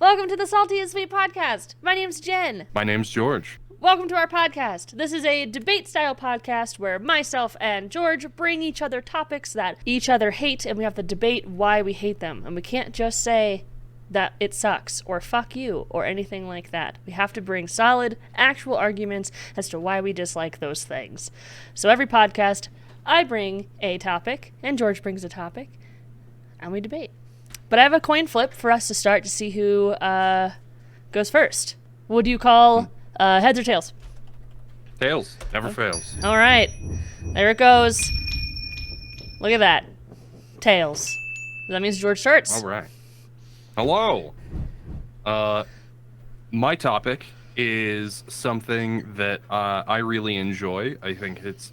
Welcome to the Salty and Sweet podcast. My name's Jen. My name's George. Welcome to our podcast. This is a debate-style podcast where myself and George bring each other topics that each other hate, and we have to debate why we hate them. And we can't just say that it sucks, or fuck you, or anything like that. We have to bring solid, actual arguments as to why we dislike those things. So every podcast, I bring a topic, and George brings a topic, and we debate. But I have a coin flip for us to start to see who goes first. What do you call heads or tails? Tails. Never fails. All right. There it goes. Look at that. Tails. That means George starts. All right. Hello. My topic is something that I really enjoy. I think it's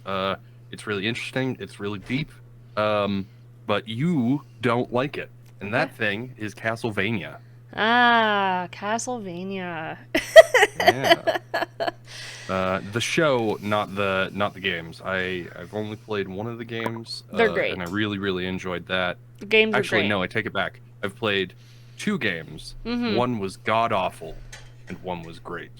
really interesting. It's really deep. But you don't like it. And that thing is Castlevania. Ah, Castlevania. Yeah. The show, not the games. I've only played one of the games. They're great. And I really, really enjoyed that. The games are Actually, great. no, I take it back. I've played 2 games. Mm-hmm. One was god-awful, and one was great.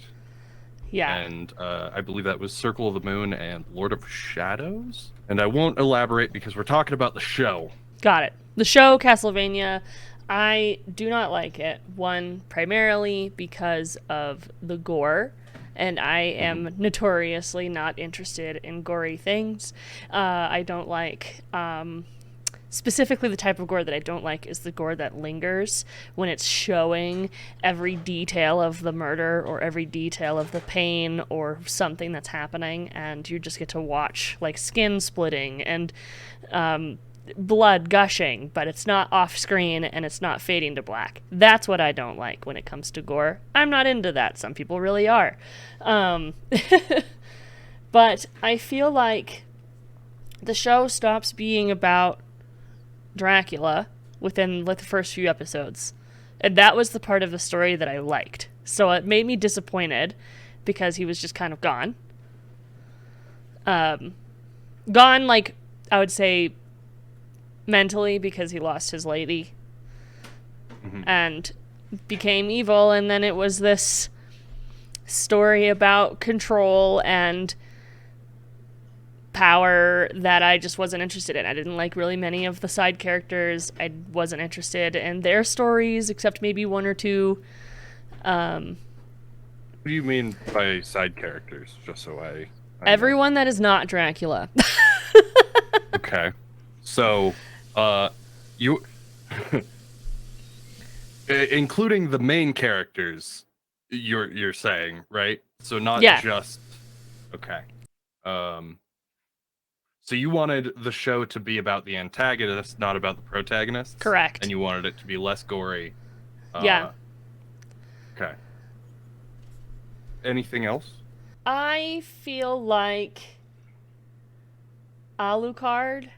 Yeah. And I believe that was Circle of the Moon and Lord of Shadows. And I won't elaborate because we're talking about the show. Got it. The show, Castlevania, I do not like it. One, primarily because of the gore, and I am notoriously not interested in gory things. I don't like, specifically the type of gore that I don't like is the gore that lingers when it's showing every detail of the murder or every detail of the pain or something that's happening, and you just get to watch, like, skin splitting and, blood gushing, but it's not off screen and it's not fading to black. That's what I don't like when it comes to gore. I'm not into that. Some people really are. But I feel like the show stops being about Dracula within the first few episodes. And that was the part of the story that I liked. So it made me disappointed because he was just kind of gone. Gone, like, I would say mentally, because he lost his lady and became evil, and then it was this story about control and power that I just wasn't interested in. I didn't like really many of the side characters. I wasn't interested in their stories, except maybe one or two. What do you mean by side characters? Just so I everyone that is not Dracula. Okay. So, you, including the main characters, you're saying, right? So not just, okay. So you wanted the show to be about the antagonist, not about the protagonist? Correct. And you wanted it to be less gory. Yeah. Okay. Anything else? I feel like Alucard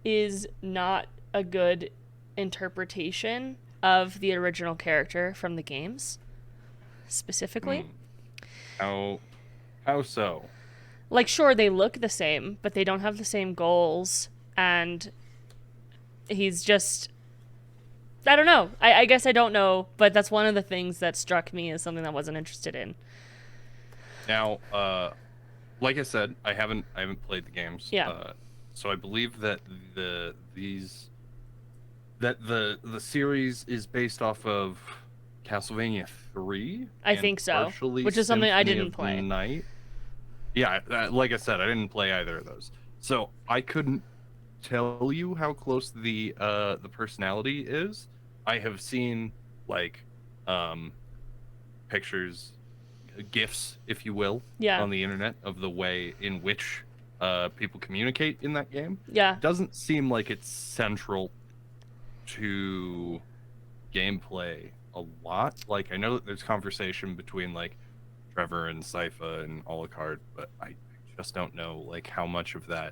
is not a good interpretation of the original character from the games, specifically. How so? Like, sure, they look the same, but they don't have the same goals, and he's just... I don't know. I guess I don't know, but that's one of the things that struck me as something that I wasn't interested in. Now, like I said, I haven't played the games. Yeah. So I believe that the series is based off of Castlevania 3. I think so, which is something I didn't play. Night. Yeah, like I said, I didn't play either of those, so I couldn't tell you how close the personality is. I have seen like pictures, GIFs, if you will, on the internet of the way in which people communicate in that game. Yeah. It doesn't seem like it's central to gameplay a lot. Like, I know that there's conversation between like Trevor and Sypha and Alucard, but I just don't know like how much of that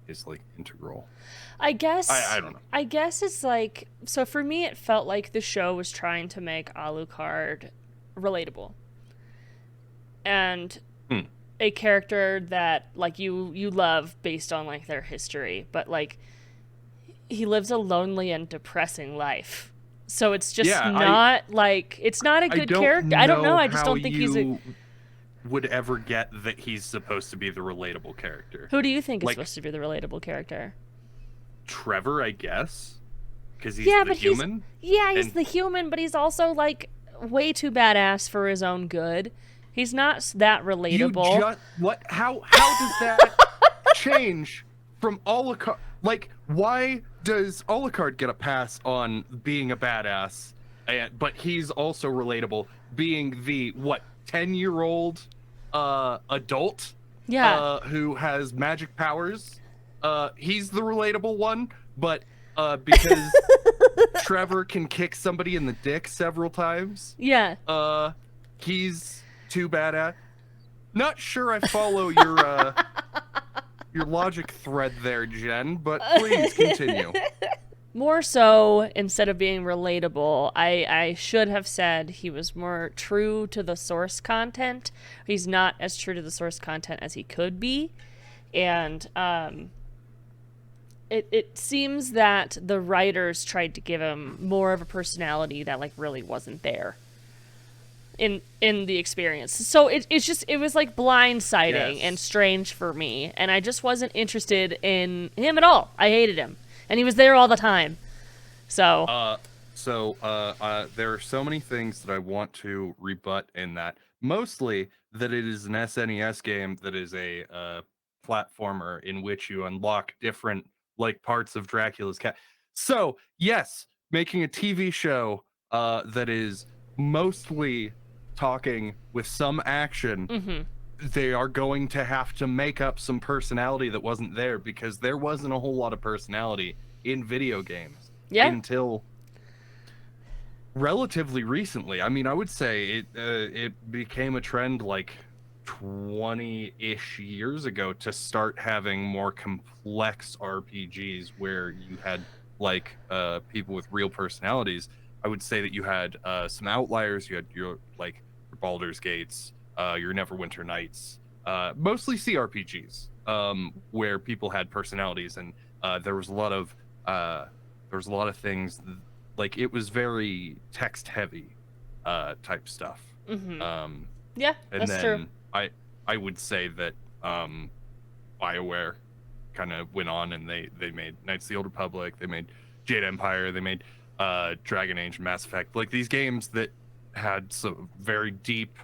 is like integral. I guess I don't know. I guess it's like, so for me it felt like the show was trying to make Alucard relatable. And a character that like you love based on like their history, but like he lives a lonely and depressing life. So it's just Yeah, not like it's not a I good don't character. I don't know. know I just how don't think he's a. you would ever get that he's supposed to be the relatable character. Who do you think is Like supposed to be the relatable character? Trevor, I guess, because he's Yeah, the but human. he's And the human, but he's also like way too badass for his own good. He's not that you relatable. just what? How does that change from Alucard? Like, why does Alucard get a pass on being a badass, but he's also relatable, being the what 10-year-old adult Yeah. who has magic powers? He's the relatable one, but because Trevor can kick somebody in the dick several times, Yeah. he's too badass. Not sure I follow your logic thread there, Jen, but please continue. More so, instead of being relatable, I should have said he was more true to the source content. He's not as true to the source content as he could be. And it seems that the writers tried to give him more of a personality that like really wasn't there in the experience. So it was like blindsiding Yes. and strange for me, and I just wasn't interested in him at all. I hated him, and he was there all the time. So There are so many things that I want to rebut in that. Mostly that it is an SNES game that is a platformer in which you unlock different like parts of Dracula's cat. So yes, making a TV show that is mostly talking with some action, they are going to have to make up some personality that wasn't there, because there wasn't a whole lot of personality in video games yeah, until relatively recently. I mean, I would say it became a trend like 20-ish years ago to start having more complex RPGs where you had like people with real personalities. I would say that you had some outliers. You had your like your Baldur's Gates, your Neverwinter Nights, mostly CRPGs, where people had personalities, and there was a lot of things like it was very text heavy type stuff. yeah, And that's true. then I would say that BioWare kind of went on, and they made Knights of the Old Republic, they made Jade Empire, they made Dragon Age, Mass Effect, like these games that had some very deep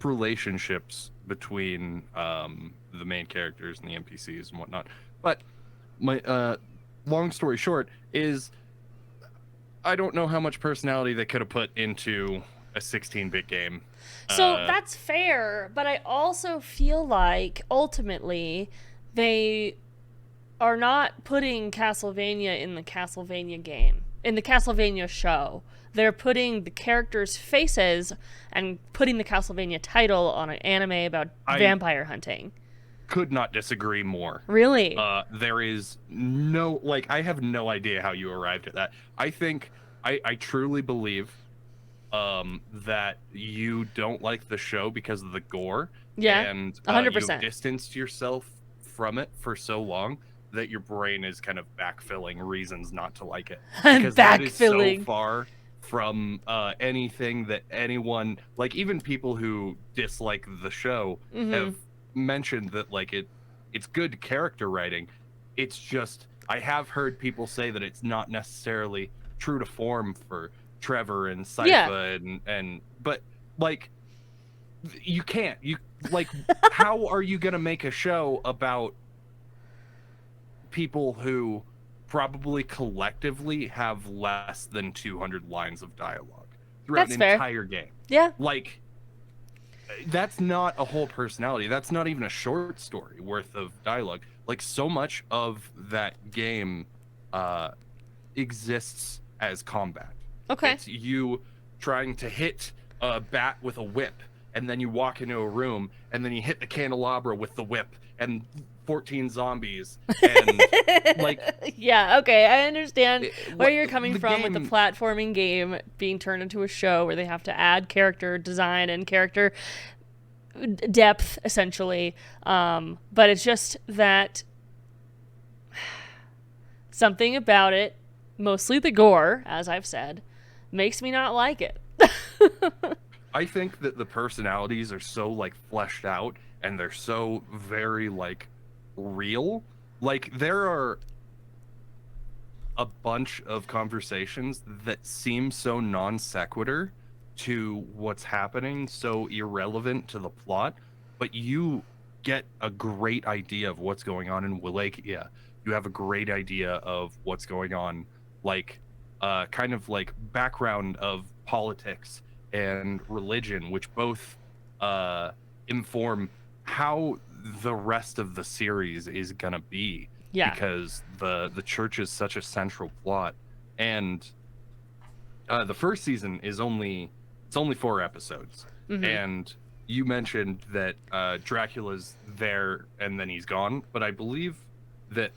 relationships between the main characters and the NPCs and whatnot. But my long story short is I don't know how much personality they could have put into a 16-bit game. So that's fair, but I also feel like ultimately they are not putting Castlevania in the Castlevania game, in the Castlevania show. They're putting the characters' faces and putting the Castlevania title on an anime about vampire hunting. Could not disagree more. Really? There is no, like, I have no idea how you arrived at that. I think, I truly believe that you don't like the show because of the gore. Yeah, And 100%. you've distanced yourself from it for so long that your brain is kind of backfilling reasons not to like it. Because that is so far from anything that anyone, like even people who dislike the show, have mentioned that like it's good character writing. It's just I have heard people say that it's not necessarily true to form for Trevor and Sypha and but like you can't like how are you gonna make a show about people who probably collectively have less than 200 lines of dialogue throughout an entire game? Yeah. Like that's not a whole personality. That's not even a short story worth of dialogue. Like so much of that game exists as combat. Okay. It's you trying to hit a bat with a whip, and then you walk into a room, and then you hit the candelabra with the whip, and 14 zombies, and like... Yeah, okay, I understand where you're coming from with the platforming game being turned into a show where they have to add character design and character depth, essentially. But it's just that something about it mostly the gore, as I've said, makes me not like it. I think that the personalities are so like fleshed out and they're so very like real. Like there are a bunch of conversations that seem so non sequitur to what's happening, so irrelevant to the plot, but you get a great idea of what's going on in Wallachia. You have a great idea of what's going on, like kind of like background of politics and religion, which both uh, inform how the rest of the series is gonna be Yeah. because the church is such a central plot, and the first season is only 4 episodes, Mm-hmm. and you mentioned that Dracula's there and then he's gone, but I believe that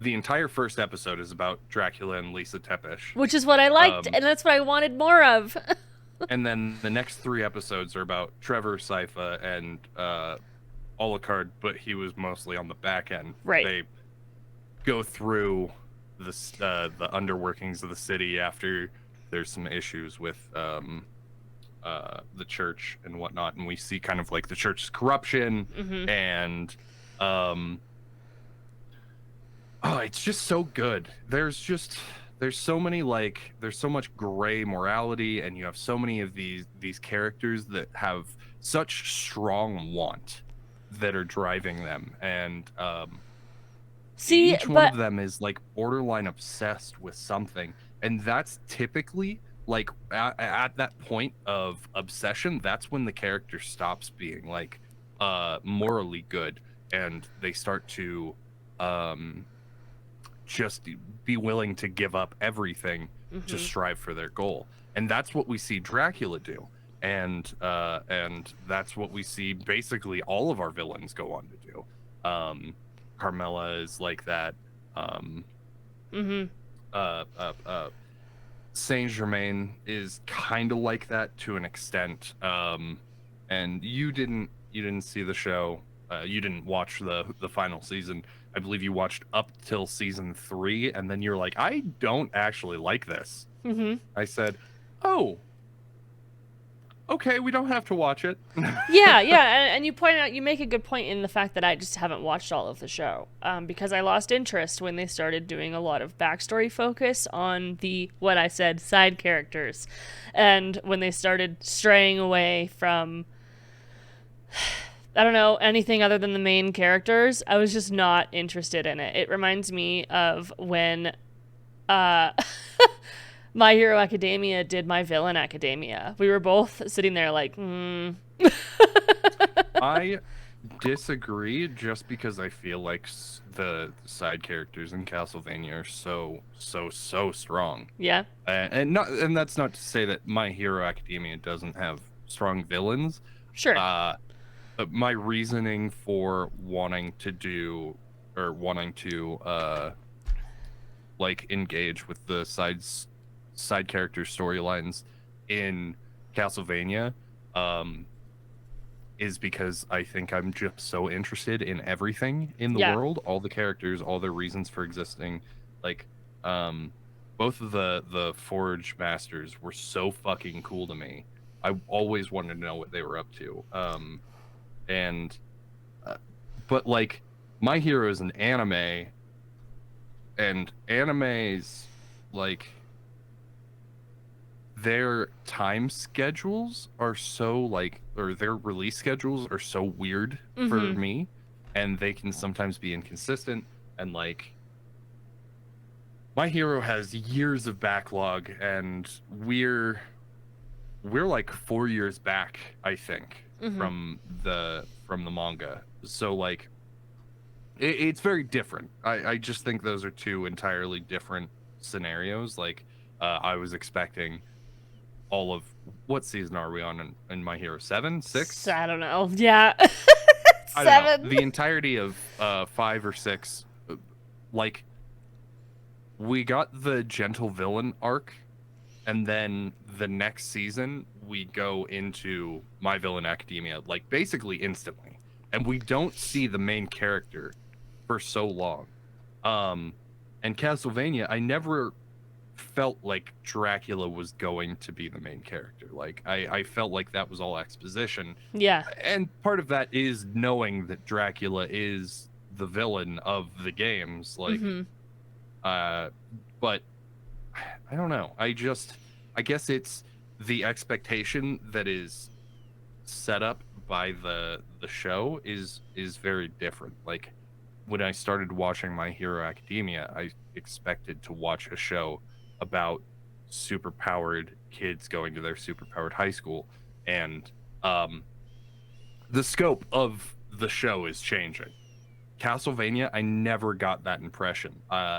the entire first episode is about Dracula and Lisa Tepesh. Which is what I liked, Um, and that's what I wanted more of. and then the next 3 episodes are about Trevor, Sypha, and Alucard, but he was mostly on the back end. Right. They go through the underworkings of the city after there's some issues with the church and whatnot, and we see kind of like the church's corruption Mm-hmm. and um, oh, it's just so good. There's so many like there's so much gray morality, and you have so many of these characters that have such strong want that are driving them, and See, each one but of them is like borderline obsessed with something, and that's typically like at that point of obsession, that's when the character stops being like morally good and they start to um just be willing to give up everything to mm-hmm. strive for their goal. And that's what we see Dracula do, and that's what we see basically all of our villains go on to do. Carmela is like that. Um, Mm-hmm. Saint Germain is kind of like that to an extent. And you didn't see the show. You didn't watch the final season. I believe you watched up till season 3, and then you're like, I don't actually like this. Mm-hmm. I said, oh, okay, we don't have to watch it. Yeah, yeah, and you point out, you make a good point in the fact that I just haven't watched all of the show, because I lost interest when they started doing a lot of backstory focus on the, what I said, side characters, and when they started straying away from, I don't know, anything other than the main characters, I was just not interested in it. It reminds me of when uh, My Hero Academia did My Villain Academia. We were both sitting there like, I disagree just because I feel like the side characters in Castlevania are so strong. yeah, And that's not to say that My Hero Academia doesn't have strong villains. sure. But my reasoning for wanting to like engage with the side character storylines in Castlevania is because I think I'm just so interested in everything in the Yeah. world, all the characters, all their reasons for existing. Like both of the Forge Masters were so fucking cool to me. I always wanted to know what they were up to. And but like My Hero is an anime, and animes like their time schedules are so like, or their release schedules are so weird for Mm-hmm. me, and they can sometimes be inconsistent. And like My Hero has years of backlog, and we're like 4 years back, I think, Mm-hmm. from the manga. So like it's very different. I just think those are two entirely different scenarios. Like I was expecting all of, what season are we on in My Hero? 7, 6? I don't know. Yeah. I don't know. 7. The entirety of 5 or 6. Like we got the Gentle Villain arc, and then the next season we go into My Villain Academia like basically instantly, and we don't see the main character for so long. And Castlevania, I never felt like Dracula was going to be the main character. Like I felt like that was all exposition. Yeah. And part of that is knowing that Dracula is the villain of the games. Like Mm-hmm. But I don't know. I guess it's the expectation that is set up by the show is very different. Like when I started watching My Hero Academia, I expected to watch a show about superpowered kids going to their superpowered high school, and um the scope of the show is changing. Castlevania, I never got that impression.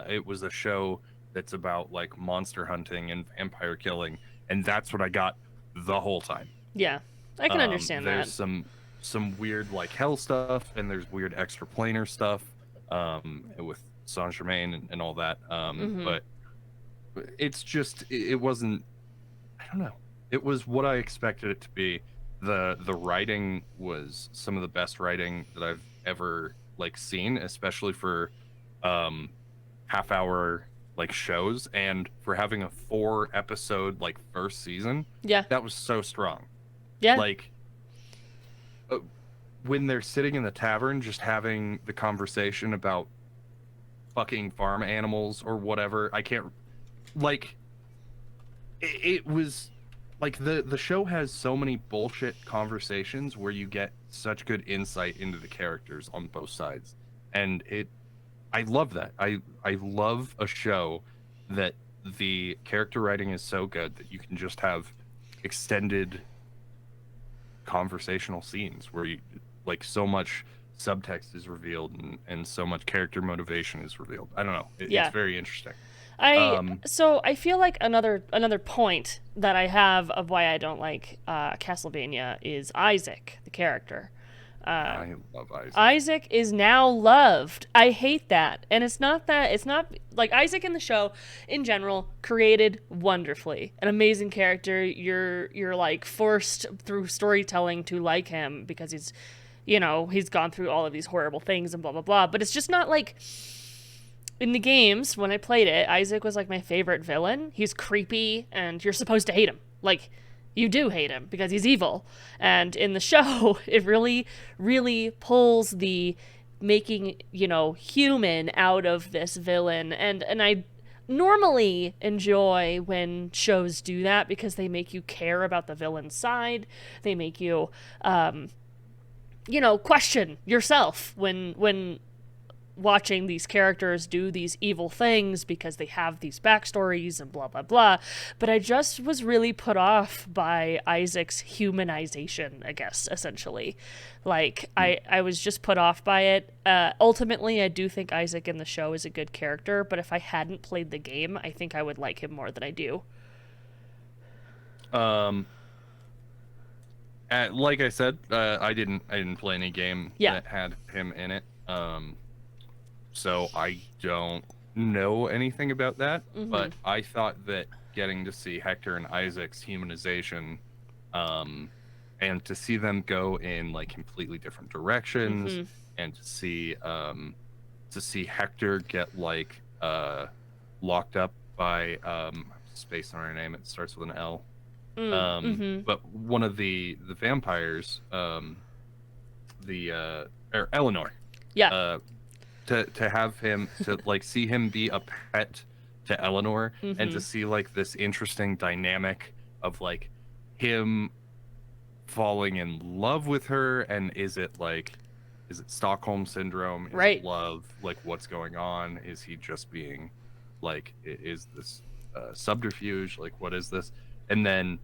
It was a show that's about like monster hunting and vampire killing, and that's what I got the whole time. Yeah. I can understand There's that. some weird like hell stuff, and there's weird extraplanar stuff, with Saint Germain and all that. Mm-hmm. But it's just it wasn't. I don't know. It was what I expected it to be. The writing was some of the best writing that I've ever like seen, especially for um half hour like shows, and for having a 4 episode like first season. Yeah. That was so strong. Yeah. Like uh, when they're sitting in the tavern just having the conversation about fucking farm animals or whatever. I can't like it was like the show has so many bullshit conversations where you get such good insight into the characters on both sides. And it I love that. I love a show that the character writing is so good that you can just have extended conversational scenes where you like so much subtext is revealed, and so much character motivation is revealed. I don't know. It's Yeah. very interesting. I Um, so I feel like another point that I have of why I don't like Castlevania is Isaac, the character. I love Isaac. Isaac is now loved. I hate that. And it's not like Isaac in the show in general created wonderfully. An amazing character. You're like forced through storytelling to like him because he's gone through all of these horrible things and blah blah blah, but it's just not like in the games when I played it, Isaac was like my favorite villain. He's creepy and you're supposed to hate him. Like you do hate him because he's evil. And in the show, it really, really pulls the making, human out of this villain. And I normally enjoy when shows do that because they make you care about the villain's side. They make you question yourself when watching these characters do these evil things because they have these backstories and blah blah blah. But I just was really put off by Isaac's humanization, I guess, essentially. Like I was just put off by it. Ultimately, I do think Isaac in the show is a good character, but if I hadn't played the game, I think I would like him more than I do. um, like I said, I didn't play any game Yeah. that had him in it. So I don't know anything about that. Mm-hmm. But I thought that getting to see Hector and Isaac's humanization, um, and to see them go in like completely different directions, Mm-hmm. and to see Hector get like locked up by space on her name. It starts with an L. Mm-hmm. But one of the vampires, or Eleanor, Yeah. to have him to like see him be a pet to Eleanor, and Mm-hmm. to see like this interesting dynamic of like him falling in love with her, and is it Stockholm syndrome, is Right. it love, like what's going on, is he just being like is this subterfuge, like what is this? And then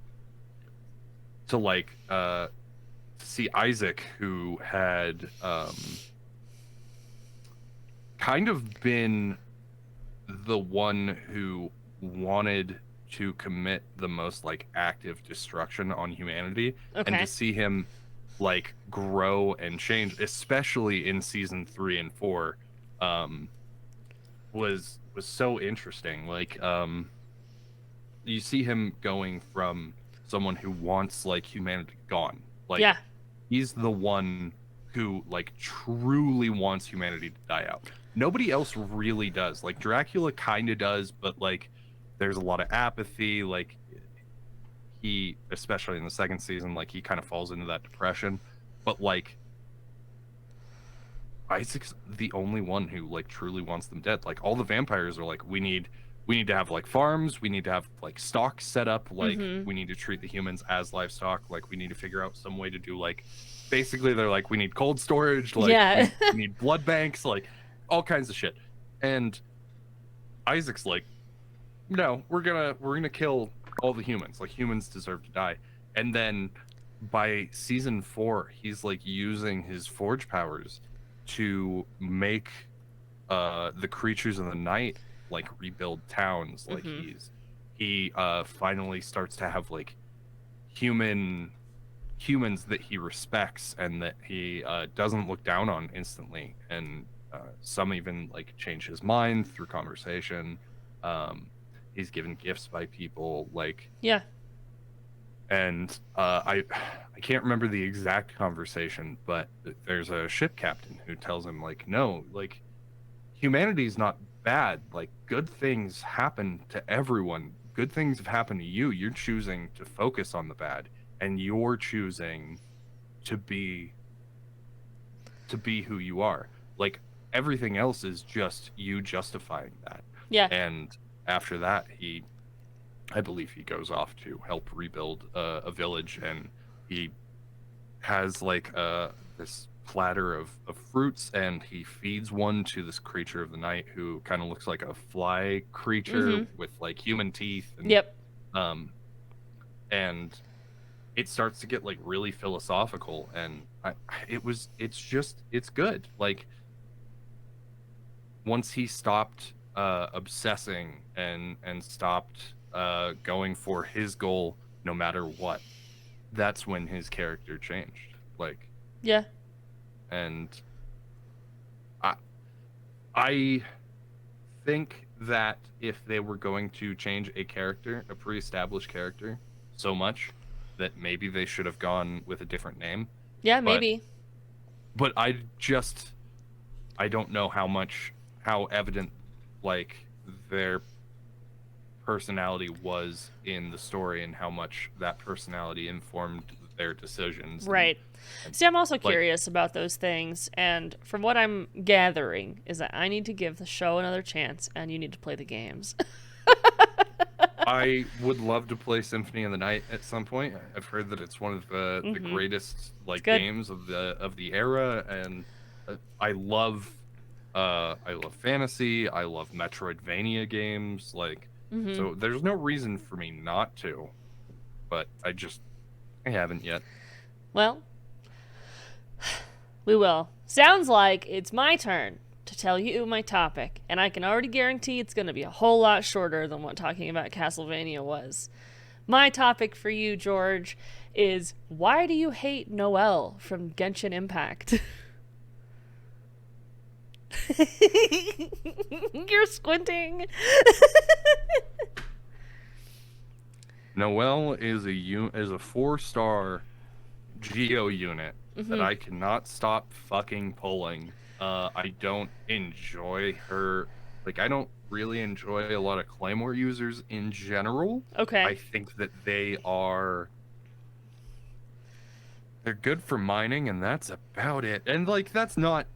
to like see Isaac, who had kind of been the one who wanted to commit the most like active destruction on humanity, and Okay. to see him like grow and change, especially in season 3 and 4, um was so interesting. Like you see him going from someone who wants like humanity gone, like Yeah. he's the one who like truly wants humanity to die out. nobody else really does. Like Dracula kind of does, but like there's a lot of apathy. Like he, especially in the second season, like he kind of falls into that depression. But like Isaac's the only one who like truly wants them dead. Like all the vampires are like, we need to have like farms, we need to have like stocks set up, like Mm-hmm. we need to treat the humans as livestock, like we need to figure out some way to do like basically they're like we need cold storage, like Yeah. we need blood banks, like all kinds of shit. And Isaac's like, no, we're gonna kill all the humans. Like humans deserve to die. And then by season 4, he's like using his forge powers to make the creatures of the night like rebuild towns. Like Mm-hmm. he finally starts to have like humans that he respects and that he doesn't look down on instantly. And some even like change his mind through conversation. He's given gifts by people like, Yeah. and I can't remember the exact conversation, but there's a ship captain who tells him like, no, like humanity's not bad. Like good things happen to everyone. Good things have happened to you. You're choosing to focus on the bad, and you're choosing to be who you are. Like everything else is just you justifying that. Yeah. And after that, I believe he goes off to help rebuild a village, and he has like this platter of fruits, and he feeds one to this creature of the night who kind of looks like a fly creature Mm-hmm. with like human teeth, and Yep. um and it starts to get like really philosophical, and it's good. Like once he stopped obsessing and stopped going for his goal no matter what, that's when his character changed. Like, Yeah. and I I think that if they were going to change a character, a pre-established character, so much, that maybe they should have gone with a different name. Yeah, But maybe. I don't know how evident like their personality was in the story, and how much that personality informed their decisions. Right. And See, I'm also like curious about those things, and from what I'm gathering is that I need to give the show another chance, and you need to play the games. I would love to play Symphony of the Night at some point. I've heard that it's one of the Mm-hmm. greatest It's like good. games of the era, and I love fantasy. I love Metroidvania games. Like, Mm-hmm. so there's no reason for me not to, but I haven't yet. Well, we will. Sounds like it's my turn to tell you my topic, and I can already guarantee it's going to be a whole lot shorter than what talking about Castlevania was. My topic for you, George, is why do you hate Noelle from Genshin Impact? You're squinting. Noelle is is a 4-star Geo unit that I cannot stop fucking pulling. I don't enjoy her. Like, I don't really enjoy a lot of Claymore users in general. I Okay. think that they're good for mining, and that's about it. And like, that's not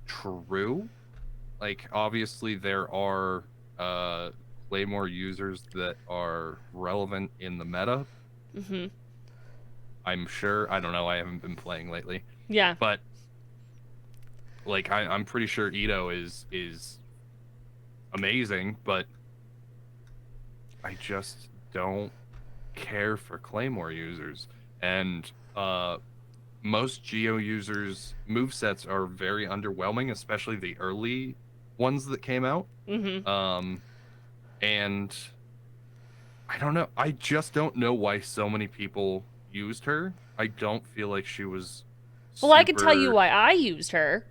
true. Like, obviously there are Claymore users that are relevant in the meta. Mm-hmm. I'm sure. I don't know. I haven't been playing lately, Yeah. but like I'm pretty sure Ito is amazing, but I just don't care for Claymore users. And most Geo users movesets are very underwhelming, especially the early ones that came out. Mm-hmm. And I don't know. I just don't know why so many people used her. I don't feel like she was Well, I can tell you super. why I used her.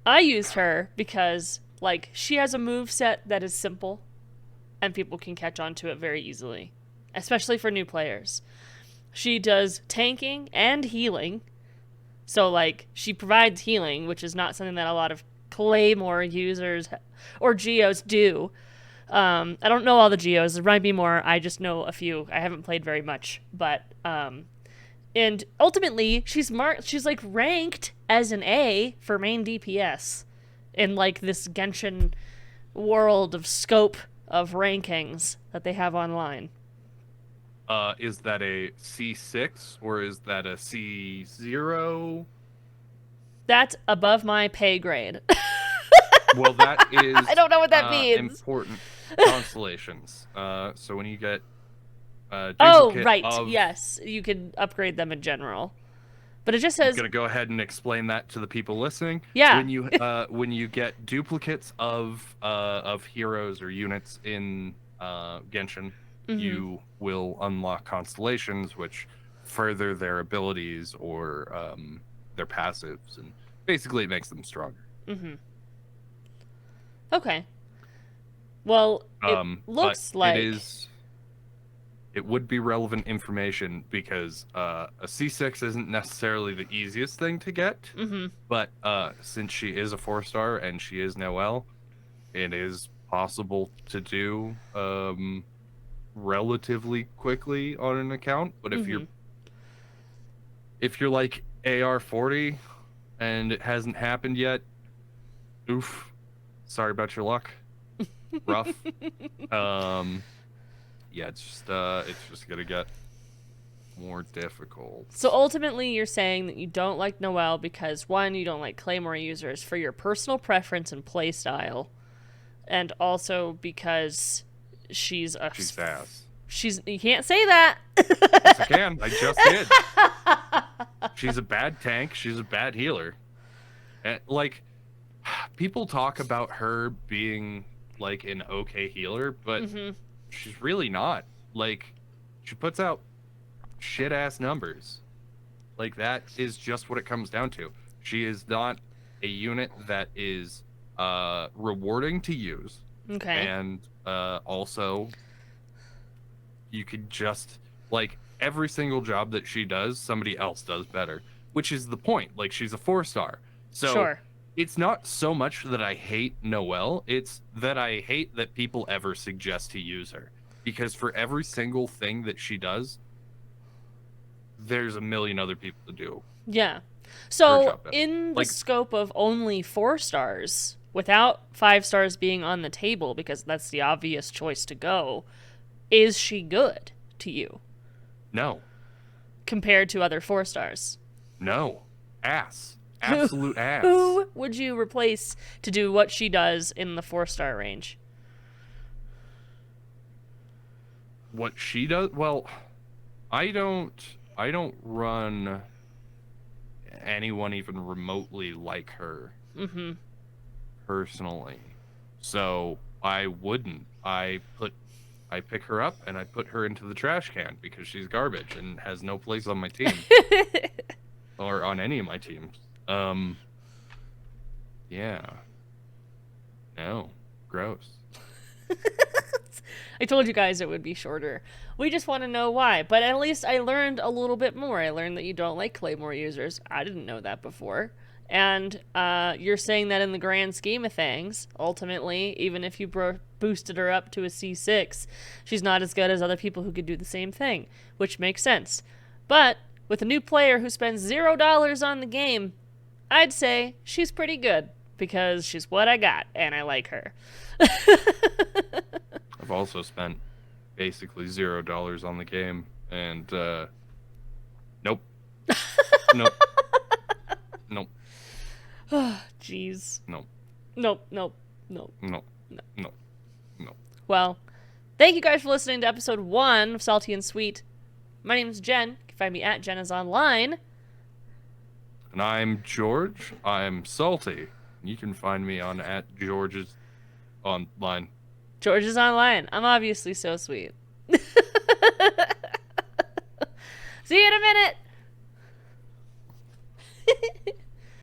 I used her because, like, she has a move set that is simple, and people can catch on to it very easily, especially for new players. She does tanking and healing. So, like, she provides healing, which is not something that a lot of Claymore users or Geos do. I don't know all the Geos. There might be more. I just know a few. I haven't played very much, but and ultimately she's like ranked as an A for main DPS in like this Genshin world of scope of rankings that they have online. Is that a C6 or is that a C0? That's above my pay grade. Well, that is I don't know what that means. important constellations. So when you get Oh, duplicate right. of, Yes, you can upgrade them in general. But it just says I'm gonna go ahead and explain that to the people listening. Yeah. When you get duplicates of heroes or units in Genshin, you will unlock constellations, which further their abilities or their passives, and basically it makes them stronger. Okay. Well, it looks but like it would be relevant information because a C6 isn't necessarily the easiest thing to get. But since she is a 4-star and she is Noelle, it is possible to do relatively quickly on an account. But if you're like AR40 and it hasn't happened yet, oof, sorry about your luck. Rough. Yeah, it's just gonna get more difficult. So ultimately you're saying that you don't like Noelle because one, you don't like Claymore users for your personal preference and play style, and also because she's ass. You can't say that. Yes, I can. I just did. She's a bad tank. She's a bad healer. And, like, people talk about her being like an okay healer, but she's really not. Like, she puts out shit ass numbers. Like, that is just what it comes down to. She is not a unit that is rewarding to use. Okay. And also, you could just, like, every single job that she does, somebody else does better, which is the point. Like, she's a 4-star. So Sure. it's not so much that I hate Noelle, it's that I hate that people ever suggest to use her. Because for every single thing that she does, there's a million other people to do. Yeah. her So job better. in the Like, scope of only 4 stars, without 5 stars being on the table, because that's the obvious choice to go, is she good to you no. compared to other 4 stars? No. Ass. Absolute ass. Who would you replace to do what she does in the 4-star range? What she does? Well, I don't run anyone even remotely like her. Personally. So I wouldn't. I pick her up and I put her into the trash can because she's garbage and has no place on my team. Or on any of my teams. Yeah. No. Gross. I told you guys it would be shorter. We just want to know why. But at least I learned a little bit more. I learned that you don't like Claymore users. I didn't know that before. And you're saying that in the grand scheme of things, ultimately, even if you boosted her up to a C6, she's not as good as other people who could do the same thing, which makes sense. But with a new player who spends $0 on the game, I'd say she's pretty good because she's what I got and I like her. I've also spent basically $0 on the game, and nope. Nope. Nope. Jeez. Nope. Nope, nope, nope. Nope. Nope. Nope. Well, thank you guys for listening to episode 1 of Salty and Sweet. My name is Jen. You can find me at jenisonline. And I'm George. I'm salty. You can find me on at George's online. George is online. I'm obviously so sweet. See you in a minute.